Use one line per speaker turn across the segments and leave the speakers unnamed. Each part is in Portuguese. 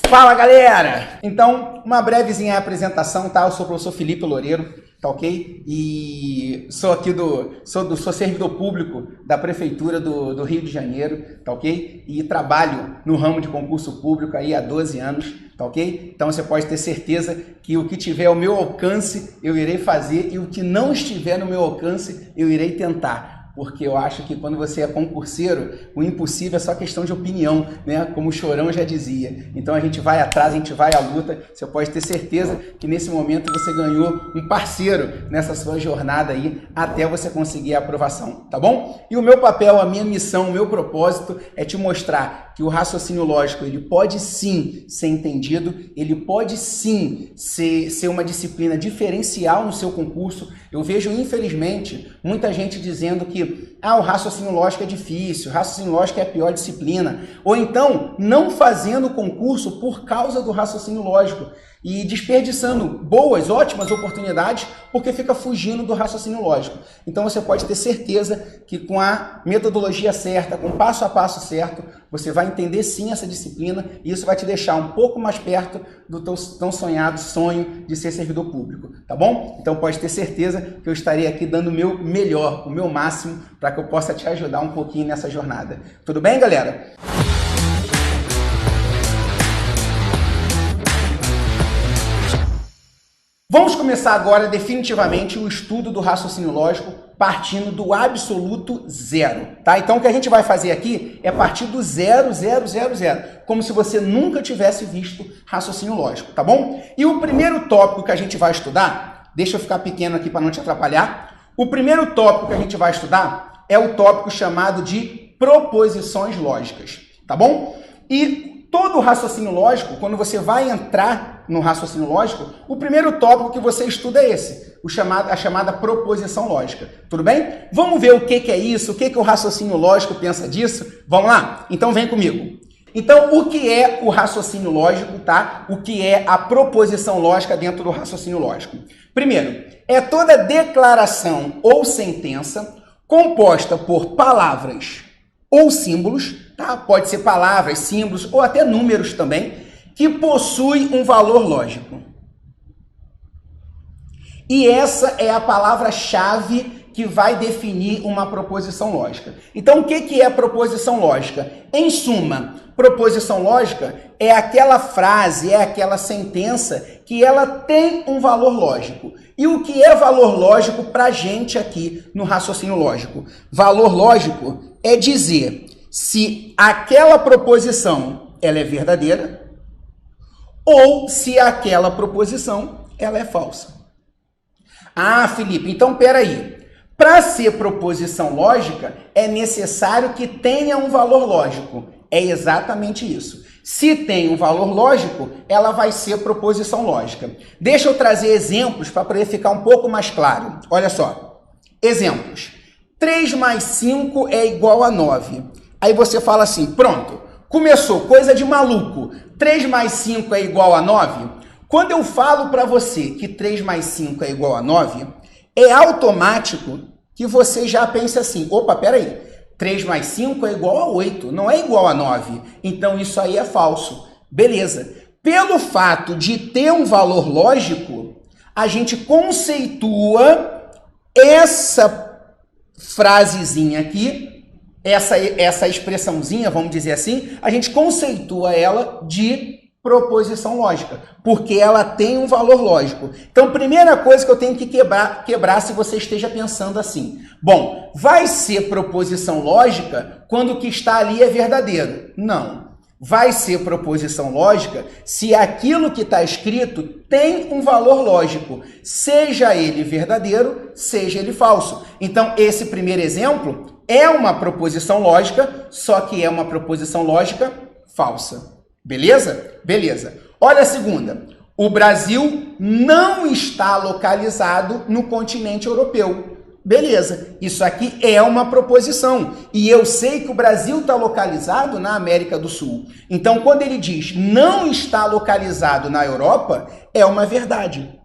Fala, galera! Então, uma brevezinha apresentação, tá? Eu sou o professor Felipe Loureiro, tá ok? E sou aqui sou servidor público da Prefeitura do Rio de Janeiro, tá ok? E trabalho no ramo de concurso público aí há 12 anos, tá ok? Então você pode ter certeza que o que tiver ao meu alcance eu irei fazer e o que não estiver no meu alcance eu irei tentar. Porque eu acho que quando você é concurseiro, o impossível é só questão de opinião, né? Como o Chorão já dizia. Então a gente vai atrás, a gente vai à luta. Você pode ter certeza que nesse momento você ganhou um parceiro nessa sua jornada aí até você conseguir a aprovação, tá bom? E o meu papel, a minha missão, o meu propósito é te mostrar que o raciocínio lógico, ele pode sim ser entendido, ele pode sim ser uma disciplina diferencial no seu concurso. Eu vejo, infelizmente, muita gente dizendo que o raciocínio lógico é difícil, o raciocínio lógico é a pior disciplina, ou então não fazendo concurso por causa do raciocínio lógico e desperdiçando boas, ótimas oportunidades porque fica fugindo do raciocínio lógico. Então você pode ter certeza que com a metodologia certa, com o passo a passo certo, você vai entender sim essa disciplina e isso vai te deixar um pouco mais perto do teu tão sonhado sonho de ser servidor público, tá bom? Então pode ter certeza que eu estarei aqui dando o meu melhor, o meu máximo, para que eu possa te ajudar um pouquinho nessa jornada. Tudo bem, galera? Vamos começar agora definitivamente o estudo do raciocínio lógico partindo do absoluto zero, tá? Então o que a gente vai fazer aqui é partir do zero, como se você nunca tivesse visto raciocínio lógico, tá bom? E o primeiro tópico que a gente vai estudar, deixa eu ficar pequeno aqui para não te atrapalhar, o primeiro tópico que a gente vai estudar é o tópico chamado de proposições lógicas, tá bom? E todo raciocínio lógico, quando você vai entrar no raciocínio lógico, o primeiro tópico que você estuda é esse, a chamada proposição lógica. Tudo bem? Vamos ver o que é isso, o que o raciocínio lógico pensa disso? Vamos lá? Então vem comigo. Então, o que é o raciocínio lógico, tá? O que é a proposição lógica dentro do raciocínio lógico? Primeiro, é toda declaração ou sentença composta por palavras ou símbolos, tá? Pode ser palavras, símbolos ou até números também, que possui um valor lógico. E essa é a palavra-chave que vai definir uma proposição lógica. Então, o que é proposição lógica? Em suma, proposição lógica é aquela frase, é aquela sentença que ela tem um valor lógico. E o que é valor lógico para a gente aqui no raciocínio lógico? Valor lógico é dizer se aquela proposição ela é verdadeira ou se aquela proposição ela é falsa. Ah, Felipe, então peraí. Para ser proposição lógica, é necessário que tenha um valor lógico. É exatamente isso. Se tem um valor lógico, ela vai ser proposição lógica. Deixa eu trazer exemplos para poder ficar um pouco mais claro. Olha só. Exemplos. 3 mais 5 é igual a 9. Aí você fala assim, pronto, começou, coisa de maluco. 3 mais 5 é igual a 9? Quando eu falo para você que 3 mais 5 é igual a 9, é automático que você já pense assim, opa, peraí, 3 mais 5 é igual a 8, não é igual a 9, então isso aí é falso. Beleza. Pelo fato de ter um valor lógico, a gente conceitua essa frasezinha aqui, essa expressãozinha, vamos dizer assim, a gente conceitua ela de proposição lógica, porque ela tem um valor lógico. Então, primeira coisa que eu tenho que quebrar se você esteja pensando assim. Bom, vai ser proposição lógica quando o que está ali é verdadeiro. Não. Vai ser proposição lógica se aquilo que está escrito tem um valor lógico, seja ele verdadeiro, seja ele falso. Então, esse primeiro exemplo é uma proposição lógica, só que é uma proposição lógica falsa. Beleza? Beleza. Olha a segunda. O Brasil não está localizado no continente europeu. Beleza. Isso aqui é uma proposição. E eu sei que o Brasil está localizado na América do Sul. Então, quando ele diz não está localizado na Europa, é uma verdade.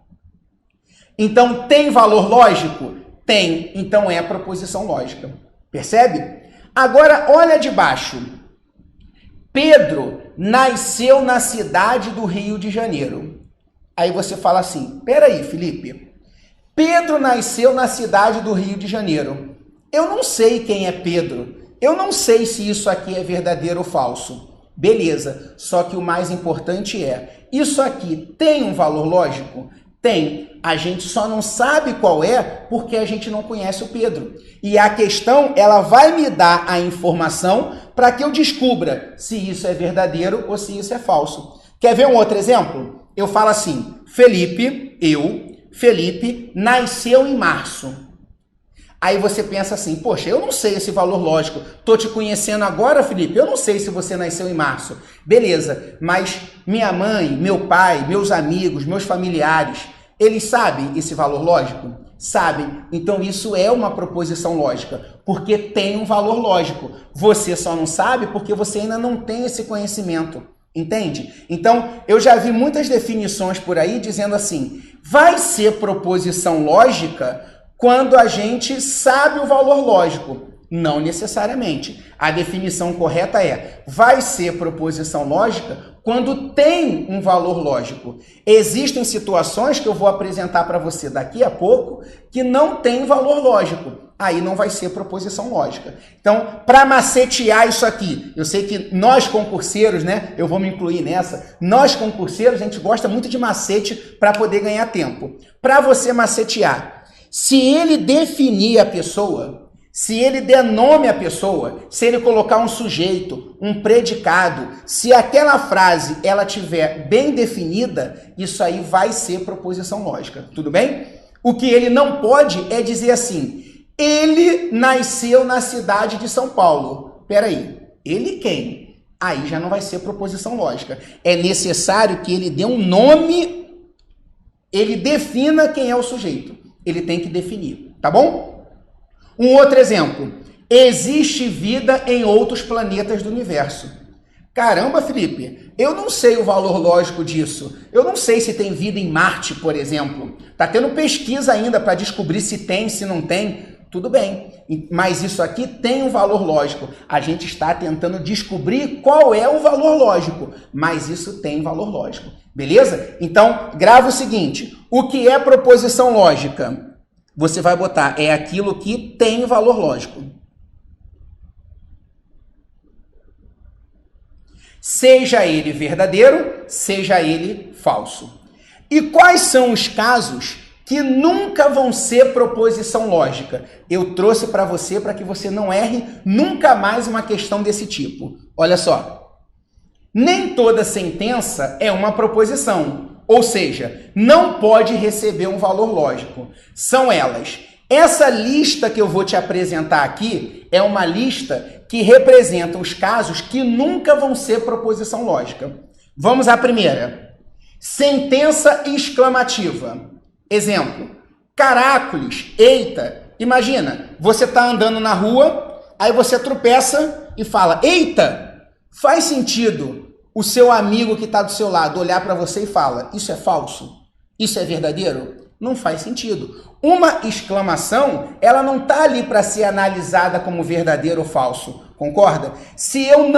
Então, tem valor lógico? Tem. Então, é proposição lógica. Percebe? Agora, olha de baixo. Pedro nasceu na cidade do Rio de Janeiro. Aí você fala assim, peraí, Felipe, Pedro nasceu na cidade do Rio de Janeiro. Eu não sei quem é Pedro. Eu não sei se isso aqui é verdadeiro ou falso. Beleza, só que o mais importante é, isso aqui tem um valor lógico? Tem. A gente só não sabe qual é porque a gente não conhece o Pedro. E a questão, ela vai me dar a informação para que eu descubra se isso é verdadeiro ou se isso é falso. Quer ver um outro exemplo? Eu falo assim, Felipe, nasceu em março. Aí você pensa assim, poxa, eu não sei esse valor lógico. Tô te conhecendo agora, Felipe, eu não sei se você nasceu em março. Beleza, mas minha mãe, meu pai, meus amigos, meus familiares, eles sabem esse valor lógico? Sabem. Então isso é uma proposição lógica, porque tem um valor lógico. Você só não sabe porque você ainda não tem esse conhecimento. Entende? Então, eu já vi muitas definições por aí dizendo assim, vai ser proposição lógica quando a gente sabe o valor lógico. Não necessariamente. A definição correta é, vai ser proposição lógica quando tem um valor lógico. Existem situações que eu vou apresentar para você daqui a pouco que não tem valor lógico. Aí não vai ser proposição lógica. Então, para macetear isso aqui, eu sei que nós concurseiros, né, eu vou me incluir nessa, nós concurseiros, a gente gosta muito de macete para poder ganhar tempo. Para você macetear, se ele definir a pessoa, se ele der nome à pessoa, se ele colocar um sujeito, um predicado, se aquela frase ela tiver bem definida, isso aí vai ser proposição lógica, tudo bem? O que ele não pode é dizer assim, ele nasceu na cidade de São Paulo. Peraí, ele quem? Aí já não vai ser proposição lógica. É necessário que ele dê um nome, ele defina quem é o sujeito. Ele tem que definir, tá bom? Um outro exemplo. Existe vida em outros planetas do universo. Caramba, Felipe, eu não sei o valor lógico disso. Eu não sei se tem vida em Marte, por exemplo. Tá tendo pesquisa ainda para descobrir se tem, se não tem. Tudo bem, mas isso aqui tem um valor lógico. A gente está tentando descobrir qual é o valor lógico, mas isso tem valor lógico. Beleza? Então, grava o seguinte, o que é proposição lógica? Você vai botar, é aquilo que tem valor lógico. Seja ele verdadeiro, seja ele falso. E quais são os casos que nunca vão ser proposição lógica? Eu trouxe para você para que você não erre nunca mais uma questão desse tipo. Olha só, nem toda sentença é uma proposição, ou seja, não pode receber um valor lógico. São elas. Essa lista que eu vou te apresentar aqui é uma lista que representa os casos que nunca vão ser proposição lógica. Vamos à primeira. Sentença exclamativa. Exemplo, caracoles, eita. Imagina, você está andando na rua, aí você tropeça e fala, eita. Faz sentido o seu amigo que está do seu lado olhar para você e fala, isso é falso? Isso é verdadeiro? Não faz sentido. Uma exclamação, ela não está ali para ser analisada como verdadeiro ou falso, concorda? Se eu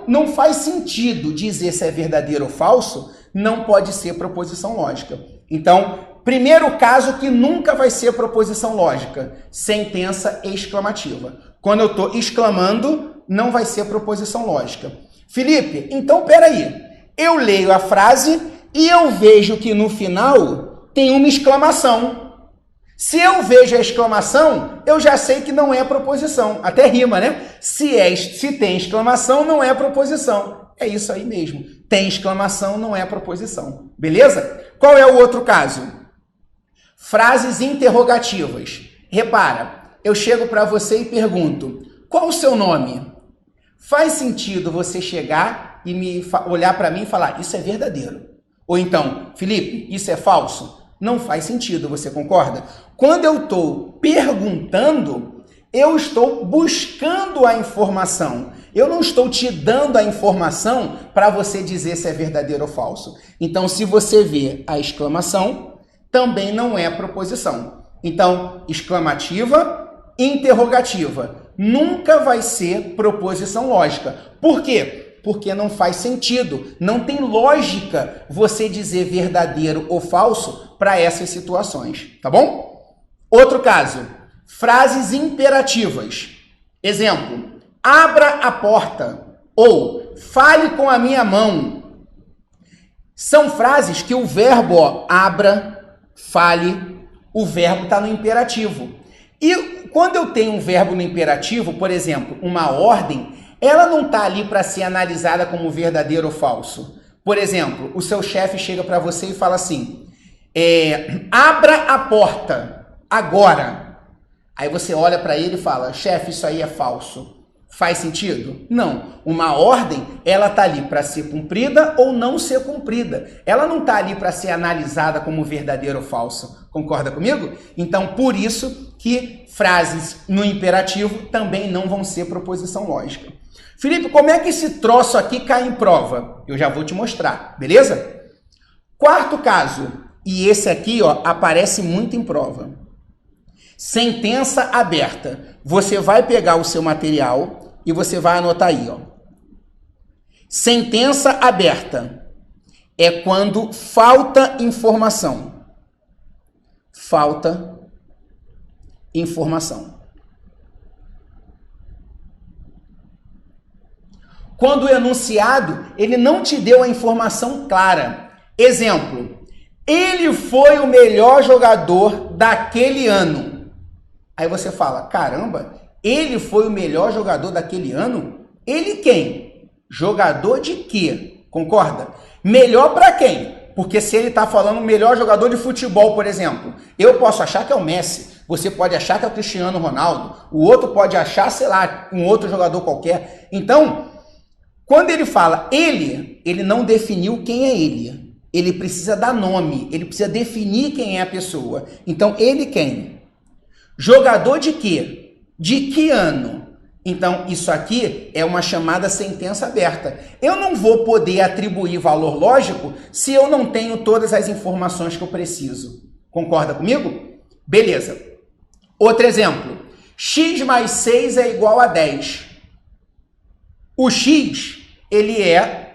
não faz sentido dizer se é verdadeiro ou falso, não pode ser proposição lógica. Então, primeiro caso que nunca vai ser proposição lógica, sentença exclamativa. Quando eu estou exclamando, não vai ser proposição lógica. Felipe, então peraí, eu leio a frase e eu vejo que no final tem uma exclamação. Se eu vejo a exclamação, eu já sei que não é proposição. Até rima, né? Se tem exclamação, não é proposição. É isso aí mesmo. Tem exclamação, não é proposição. Beleza? Qual é o outro caso? Frases interrogativas. Repara, eu chego para você e pergunto, qual o seu nome? Faz sentido você chegar e olhar para mim e falar, isso é verdadeiro. Ou então, Felipe, isso é falso? Não faz sentido, você concorda? Quando eu estou perguntando, eu estou buscando a informação. Eu não estou te dando a informação para você dizer se é verdadeiro ou falso. Então, se você vê a exclamação, também não é proposição. Então, exclamativa, interrogativa. Nunca vai ser proposição lógica. Por quê? Porque não faz sentido, não tem lógica você dizer verdadeiro ou falso para essas situações, tá bom? Outro caso, frases imperativas. Exemplo, abra a porta ou fale com a minha mão. São frases que o verbo, ó, abra, fale, o verbo está no imperativo. E quando eu tenho um verbo no imperativo, por exemplo, uma ordem, ela não está ali para ser analisada como verdadeiro ou falso. Por exemplo, o seu chefe chega para você e fala assim, abra a porta agora. Aí você olha para ele e fala, chefe, isso aí é falso. Faz sentido? Não. Uma ordem, ela está ali para ser cumprida ou não ser cumprida. Ela não está ali para ser analisada como verdadeiro ou falso. Concorda comigo? Então, por isso que frases no imperativo também não vão ser proposição lógica. Felipe, como é que esse troço aqui cai em prova? Eu já vou te mostrar, beleza? Quarto caso, e esse aqui, ó, aparece muito em prova. Sentença aberta. Você vai pegar o seu material e você vai anotar aí, ó. Sentença aberta é quando falta informação. Falta informação. Quando o enunciado, ele não te deu a informação clara. Exemplo, ele foi o melhor jogador daquele ano. Aí você fala, caramba, ele foi o melhor jogador daquele ano? Ele quem? Jogador de quê? Concorda? Melhor para quem? Porque se ele está falando melhor jogador de futebol, por exemplo, eu posso achar que é o Messi, você pode achar que é o Cristiano Ronaldo, o outro pode achar, sei lá, um outro jogador qualquer. Então, quando ele fala ele não definiu quem é ele. Ele precisa dar nome, ele precisa definir quem é a pessoa. Então, ele quem? Jogador de quê? De que ano? Então, isso aqui é uma chamada sentença aberta. Eu não vou poder atribuir valor lógico se eu não tenho todas as informações que eu preciso. Concorda comigo? Beleza. Outro exemplo. X mais 6 é igual a 10. O X, ele é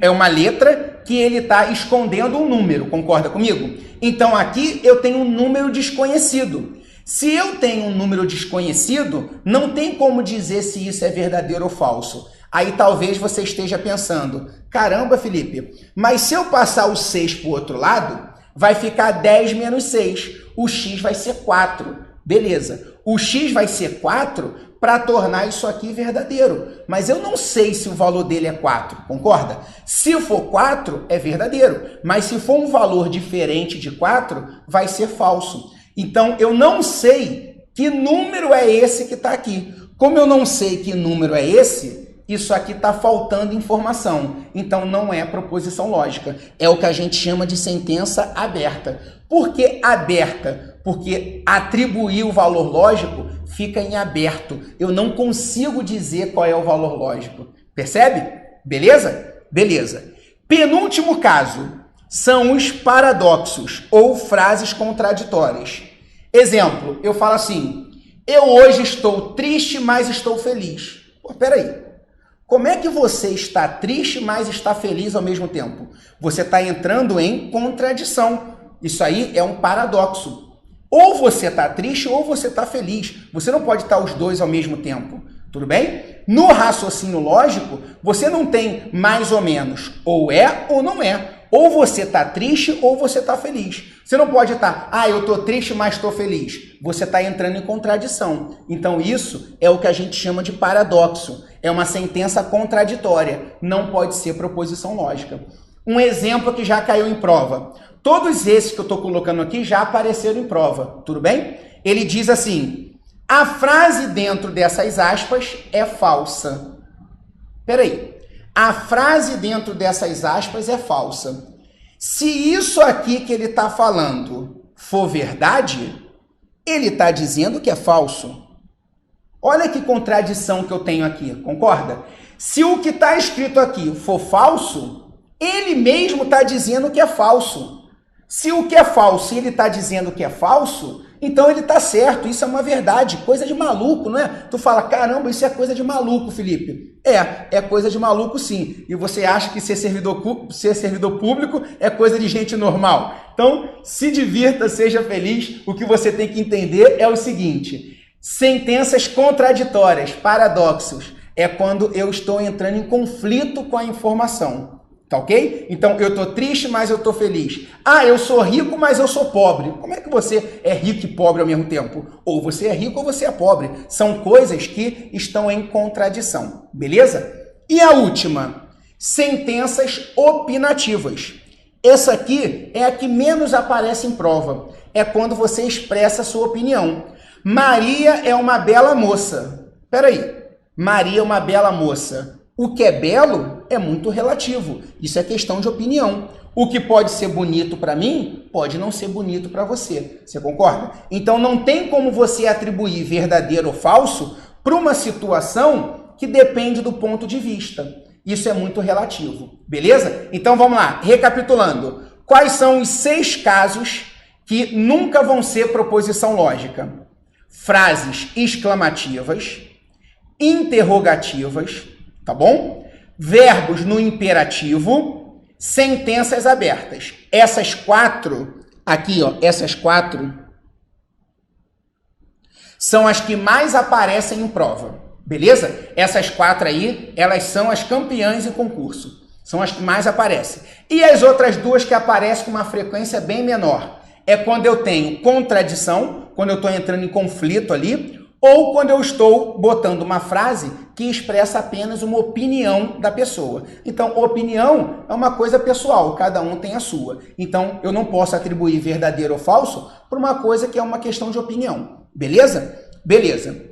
uma letra que ele está escondendo um número. Concorda comigo? Então, aqui eu tenho um número desconhecido. Se eu tenho um número desconhecido, não tem como dizer se isso é verdadeiro ou falso. Aí talvez você esteja pensando, caramba, Felipe, mas se eu passar o 6 para o outro lado, vai ficar 10 menos 6. O X vai ser 4. Beleza. O X vai ser 4 para tornar isso aqui verdadeiro. Mas eu não sei se o valor dele é 4, concorda? Se for 4, é verdadeiro. Mas se for um valor diferente de 4, vai ser falso. Então, eu não sei que número é esse que está aqui. Como eu não sei que número é esse, isso aqui está faltando informação. Então, não é proposição lógica. É o que a gente chama de sentença aberta. Por que aberta? Porque atribuir o valor lógico fica em aberto. Eu não consigo dizer qual é o valor lógico. Percebe? Beleza? Beleza. Penúltimo caso. São os paradoxos ou frases contraditórias. Exemplo, eu falo assim, eu hoje estou triste, mas estou feliz. Pô, peraí, como é que você está triste, mas está feliz ao mesmo tempo? Você está entrando em contradição. Isso aí é um paradoxo. Ou você está triste ou você está feliz. Você não pode estar os dois ao mesmo tempo. Tudo bem? No raciocínio lógico, você não tem mais ou menos. Ou é ou não é. Ou você está triste ou você está feliz. Você não pode estar, eu estou triste, mas estou feliz. Você está entrando em contradição. Então isso é o que a gente chama de paradoxo. É uma sentença contraditória. Não pode ser proposição lógica. Um exemplo que já caiu em prova. Todos esses que eu estou colocando aqui já apareceram em prova. Tudo bem? Ele diz assim, a frase dentro dessas aspas é falsa. Peraí. A frase dentro dessas aspas é falsa. Se isso aqui que ele está falando for verdade, ele está dizendo que é falso. Olha que contradição que eu tenho aqui, concorda? Se o que está escrito aqui for falso, ele mesmo está dizendo que é falso. Se o que é falso ele está dizendo que é falso, Então ele está certo, isso é uma verdade, coisa de maluco, não é? Tu fala, caramba, isso é coisa de maluco, Felipe. É coisa de maluco sim. E você acha que ser servidor público é coisa de gente normal. Então, se divirta, seja feliz. O que você tem que entender é o seguinte: sentenças contraditórias, paradoxos, é quando eu estou entrando em conflito com a informação. Tá ok? Então, eu tô triste, mas eu tô feliz. Ah, eu sou rico, mas eu sou pobre. Como é que você é rico e pobre ao mesmo tempo? Ou você é rico ou você é pobre. São coisas que estão em contradição. Beleza? E a última, sentenças opinativas. Essa aqui é a que menos aparece em prova. É quando você expressa a sua opinião. Maria é uma bela moça. Peraí. Maria é uma bela moça. O que é belo é muito relativo. Isso é questão de opinião. O que pode ser bonito para mim, pode não ser bonito para você. Você concorda? Então não tem como você atribuir verdadeiro ou falso para uma situação que depende do ponto de vista. Isso é muito relativo. Beleza? Então vamos lá. Recapitulando. Quais são os 6 casos que nunca vão ser proposição lógica? Frases exclamativas, interrogativas, tá bom? Verbos no imperativo, sentenças abertas. Essas 4, aqui ó, essas 4 são as que mais aparecem em prova, beleza? Essas 4 aí, elas são as campeãs em concurso. São as que mais aparecem. E as outras 2 que aparecem com uma frequência bem menor. É quando eu tenho contradição, quando eu estou entrando em conflito ali, ou quando eu estou botando uma frase que expressa apenas uma opinião da pessoa. Então, opinião é uma coisa pessoal, cada um tem a sua. Então, eu não posso atribuir verdadeiro ou falso para uma coisa que é uma questão de opinião. Beleza? Beleza.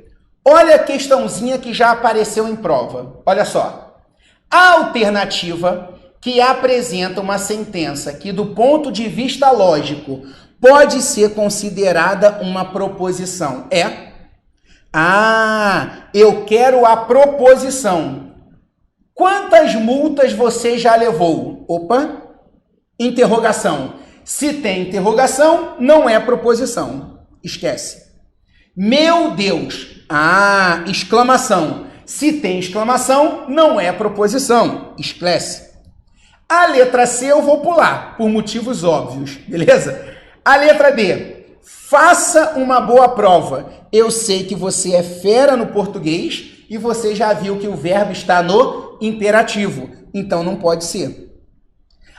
Olha a questãozinha que já apareceu em prova. Olha só. A alternativa que apresenta uma sentença que, do ponto de vista lógico, pode ser considerada uma proposição é... Ah, eu quero a proposição. Quantas multas você já levou? Opa, interrogação. Se tem interrogação, não é proposição. Esquece. Meu Deus. Ah, exclamação. Se tem exclamação, não é proposição. Esquece. A letra C eu vou pular, por motivos óbvios, beleza? A letra D. Faça uma boa prova. Eu sei que você é fera no português e você já viu que o verbo está no imperativo. Então não pode ser.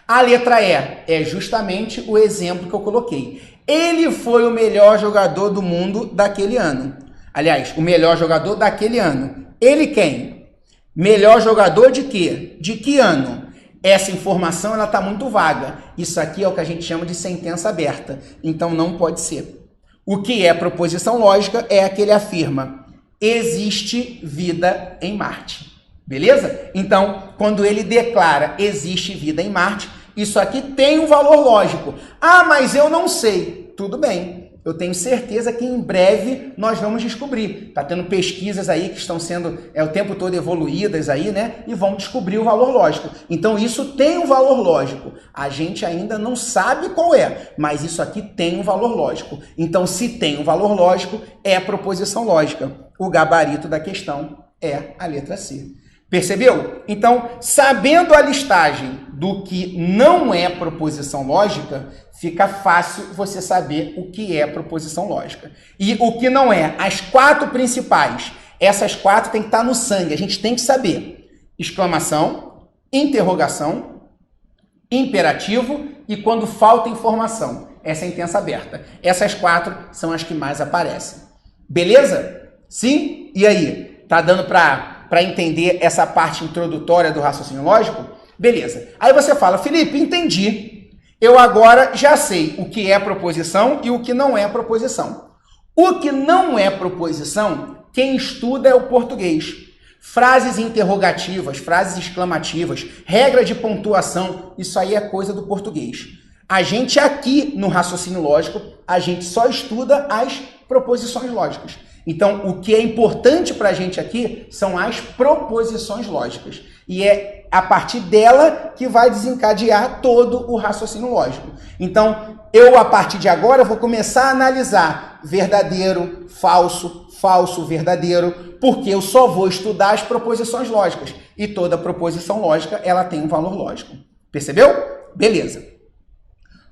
A letra E é justamente o exemplo que eu coloquei. Ele foi o melhor jogador do mundo daquele ano. Aliás, o melhor jogador daquele ano. Ele quem? Melhor jogador de quê? De que ano? Essa informação ela está muito vaga. Isso aqui é o que a gente chama de sentença aberta. Então não pode ser. O que é proposição lógica é aquele afirma: existe vida em Marte. Beleza? Então, quando ele declara existe vida em Marte, isso aqui tem um valor lógico. Ah, mas eu não sei. Tudo bem. Eu tenho certeza que em breve nós vamos descobrir. Está tendo pesquisas aí que estão sendo o tempo todo evoluídas aí, né? E vão descobrir o valor lógico. Então isso tem um valor lógico. A gente ainda não sabe qual é, mas isso aqui tem um valor lógico. Então se tem um valor lógico, é proposição lógica. O gabarito da questão é a letra C. Percebeu? Então, sabendo a listagem do que não é proposição lógica, fica fácil você saber o que é proposição lógica. E o que não é, as 4 principais, essas 4 tem que estar no sangue, a gente tem que saber. Exclamação, interrogação, imperativo e quando falta informação, é sentença aberta. Essas 4 são as que mais aparecem. Beleza? Sim? E aí? Tá dando para entender essa parte introdutória do raciocínio lógico? Beleza. Aí você fala, Felipe, entendi. Eu agora já sei o que é proposição e o que não é proposição. O que não é proposição, quem estuda é o português. Frases interrogativas, frases exclamativas, regra de pontuação, isso aí é coisa do português. A gente aqui no raciocínio lógico, a gente só estuda as proposições lógicas. Então, o que é importante para a gente aqui são as proposições lógicas. E é é a partir dela que vai desencadear todo o raciocínio lógico. Então, eu, a partir de agora, vou começar a analisar verdadeiro, falso, falso, verdadeiro, porque eu só vou estudar as proposições lógicas. E toda proposição lógica, ela tem um valor lógico. Percebeu? Beleza.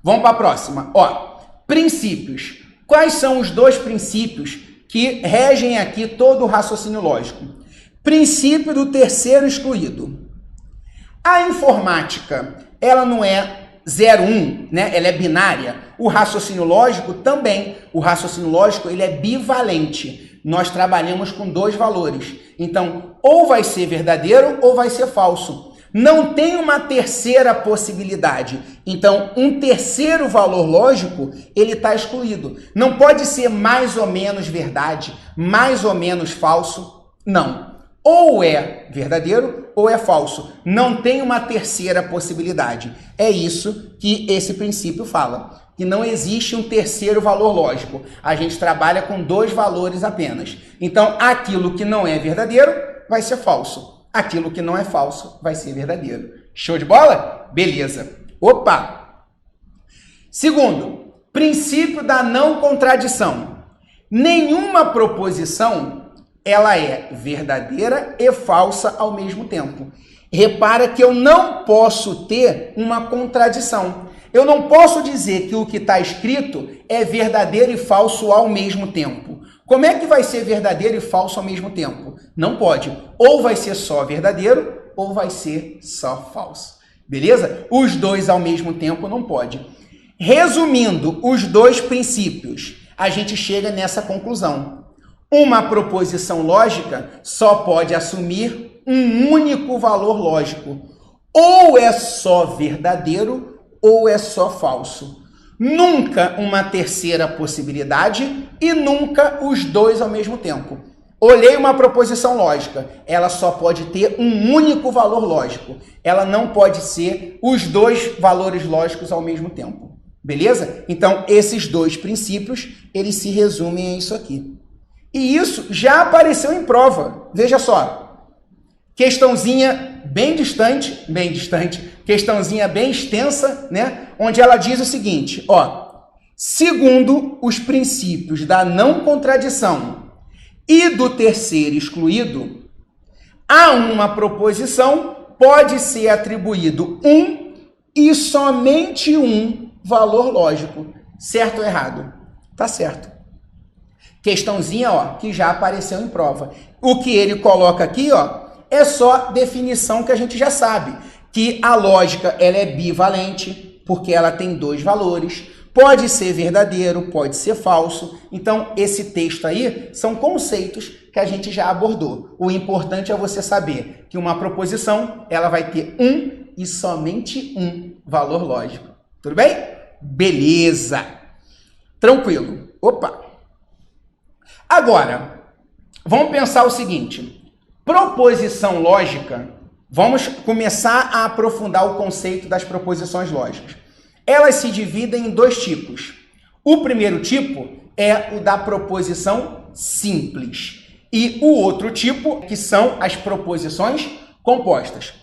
Vamos para a próxima. Ó, princípios. Quais são os dois princípios que regem aqui todo o raciocínio lógico? Princípio do terceiro excluído. A informática, ela não é 0, 1, né? Ela é binária. O raciocínio lógico também. O raciocínio lógico, ele é bivalente. Nós trabalhamos com dois valores. Então, ou vai ser verdadeiro ou vai ser falso. Não tem uma terceira possibilidade. Então, um terceiro valor lógico, ele está excluído. Não pode ser mais ou menos verdade, mais ou menos falso. Não. Ou é verdadeiro ou é falso. Não tem uma terceira possibilidade. É isso que esse princípio fala. Que não existe um terceiro valor lógico. A gente trabalha com dois valores apenas. Então, aquilo que não é verdadeiro vai ser falso. Aquilo que não é falso vai ser verdadeiro. Show de bola? Beleza. Opa! Segundo, princípio da não contradição. Nenhuma proposição, ela é verdadeira e falsa ao mesmo tempo. Repara que eu não posso ter uma contradição. Eu não posso dizer que o que está escrito é verdadeiro e falso ao mesmo tempo. Como é que vai ser verdadeiro e falso ao mesmo tempo? Não pode. Ou vai ser só verdadeiro, ou vai ser só falso. Beleza? Os dois ao mesmo tempo não pode. Resumindo os dois princípios, a gente chega nessa conclusão. Uma proposição lógica só pode assumir um único valor lógico. Ou é só verdadeiro, ou é só falso. Nunca uma terceira possibilidade e nunca os dois ao mesmo tempo. Olhei uma proposição lógica, ela só pode ter um único valor lógico. Ela não pode ser os dois valores lógicos ao mesmo tempo. Beleza? Então, esses dois princípios, eles se resumem a isso aqui. E isso já apareceu em prova. Veja só. Questãozinha bem distante, questãozinha bem extensa, né? Onde ela diz o seguinte, ó. Segundo os princípios da não contradição e do terceiro excluído, a uma proposição pode ser atribuído um e somente um valor lógico. Certo ou errado? Tá certo. Questãozinha, ó, que já apareceu em prova. O que ele coloca aqui, ó, é só definição que a gente já sabe, que a lógica ela é bivalente, porque ela tem dois valores, pode ser verdadeiro, pode ser falso. Então, esse texto aí são conceitos que a gente já abordou. O importante é você saber que uma proposição ela vai ter um e somente um valor lógico. Tudo bem? Beleza! Tranquilo. Opa! Agora, vamos pensar o seguinte. Proposição lógica, vamos começar a aprofundar o conceito das proposições lógicas. Elas se dividem em dois tipos. O primeiro tipo é o da proposição simples. E o outro tipo, que são as proposições compostas.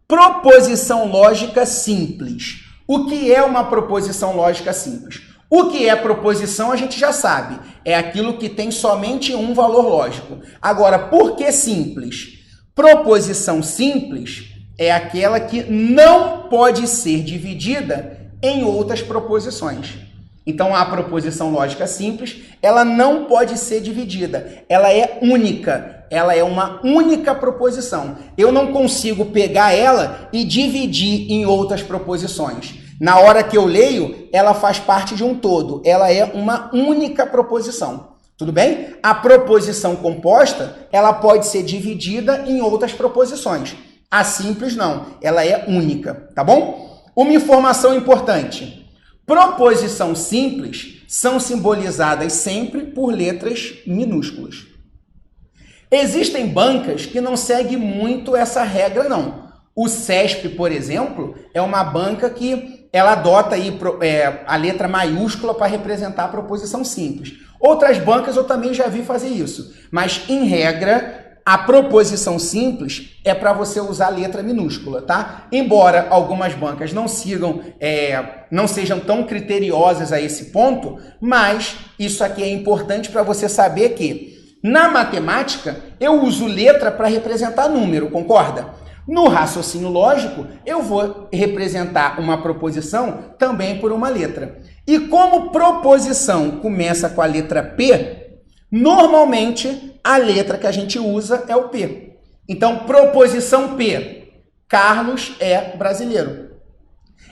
Proposição lógica simples. O que é uma proposição lógica simples? O que é proposição a gente já sabe. É aquilo que tem somente um valor lógico. Agora, por que simples? Proposição simples é aquela que não pode ser dividida em outras proposições. Então, a proposição lógica simples, ela não pode ser dividida. Ela é única. Ela é uma única proposição. Eu não consigo pegar ela e dividir em outras proposições. Na hora que eu leio, ela faz parte de um todo. Ela é uma única proposição. Tudo bem? A proposição composta, ela pode ser dividida em outras proposições. A simples não. Ela é única. Tá bom? Uma informação importante. Proposição simples são simbolizadas sempre por letras minúsculas. Existem bancas que não seguem muito essa regra, não. O CESP, por exemplo, é uma banca que ela adota aí, a letra maiúscula para representar a proposição simples. Outras bancas eu também já vi fazer isso, mas em regra, A proposição simples é para você usar letra minúscula, tá? Embora algumas bancas não sejam tão criteriosas a esse ponto, mas isso aqui é importante para você saber que na matemática eu uso letra para representar número, concorda? No raciocínio lógico, eu vou representar uma proposição também por uma letra. E como proposição começa com a letra P, normalmente a letra que a gente usa é o P. Então, proposição P, Carlos é brasileiro.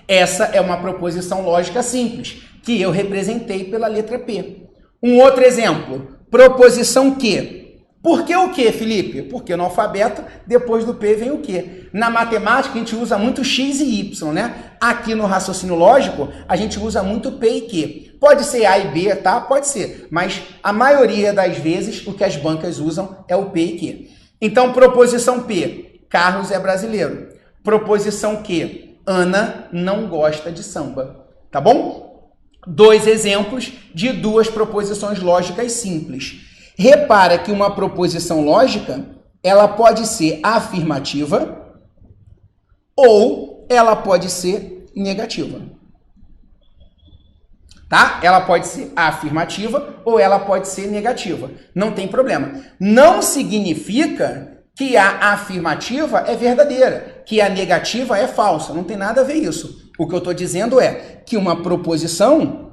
Essa é uma proposição lógica simples, que eu representei pela letra P. Um outro exemplo, proposição Q. Por que o Q, Felipe? Porque no alfabeto, depois do P vem o Q. Na matemática, a gente usa muito X e Y, né? Aqui no raciocínio lógico, a gente usa muito P e Q. Pode ser A e B, tá? Pode ser. Mas a maioria das vezes, o que as bancas usam é o P e Q. Então, proposição P, Carlos é brasileiro. Proposição Q, Ana não gosta de samba. Tá bom? 2 exemplos de 2 proposições lógicas simples. Repara que uma proposição lógica, ela pode ser afirmativa ou ela pode ser negativa. Tá? Ela pode ser afirmativa ou ela pode ser negativa. Não tem problema. Não significa que a afirmativa é verdadeira, que a negativa é falsa. Não tem nada a ver isso. O que eu estou dizendo é que uma proposição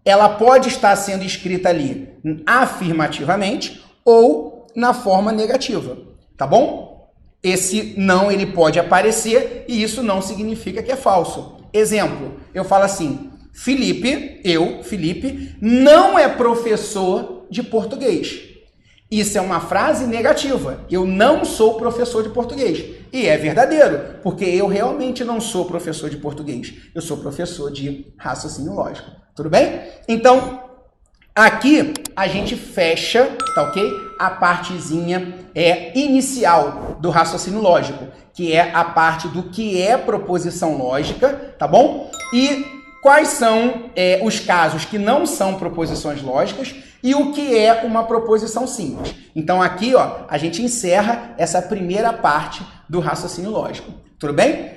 ela pode estar sendo escrita ali afirmativamente ou na forma negativa, tá bom? Esse não, ele pode aparecer e isso não significa que é falso. Exemplo, eu falo assim, Felipe, não é professor de português. Isso é uma frase negativa. Eu não sou professor de português. E é verdadeiro, porque eu realmente não sou professor de português. Eu sou professor de raciocínio lógico. Tudo bem? Então, aqui a gente fecha, tá ok? A partezinha inicial do raciocínio lógico, que é a parte do que é proposição lógica, tá bom? E quais são os casos que não são proposições lógicas e o que é uma proposição simples. Então aqui, ó, a gente encerra essa primeira parte do raciocínio lógico. Tudo bem?